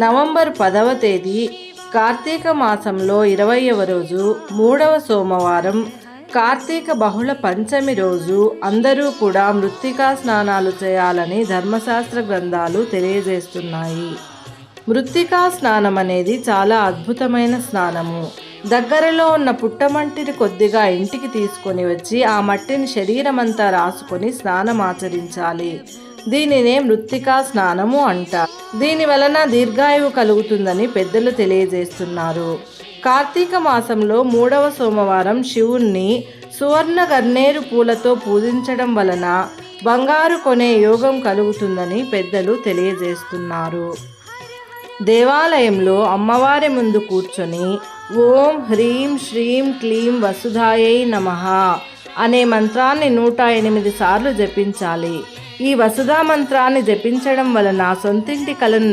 November 10వ తేదీ కార్తీక మాసంలో 20వ రోజు 3వ సోమవారం కార్తీక బహుళ పంచమి రోజు అందరూ కూడా మృత్తికా స్నానాలు చేయాలని ధర్మశాస్త్ర గ్రంథాలు తెలియజేస్తున్నాయి. మృత్తికా స్నానం అనేది చాలా అద్భుతమైన స్నానము. దగ్గరలో ఉన్న పుట్టమట్టిని కొద్దిగా ఇంటికి తీసుకొని వచ్చి ఆ మట్టిని శరీరమంతా రాసుకొని స్నానం ఆచరించాలి. దీనినే మృత్తికా స్నానము అంటారు. దీని వలన దీర్ఘాయువు కలుగుతుందని పెద్దలు తెలియజేస్తున్నారు. కార్తీక మాసంలో 3వ సోమవారం శివుణ్ణి సువర్ణ గన్నేరు పూలతో పూజించడం వలన బంగారు కొనే యోగం కలుగుతుందని పెద్దలు తెలియజేస్తున్నారు. దేవాలయంలో అమ్మవారి ముందు కూర్చొని ఓం హ్రీం శ్రీం క్లీం వసుధాయై నమః అనే మంత్రాన్ని 108 సార్లు జపించాలి. ఈ వసుధా మంత్రాన్ని జపించడం వలన సొంతింటి కలను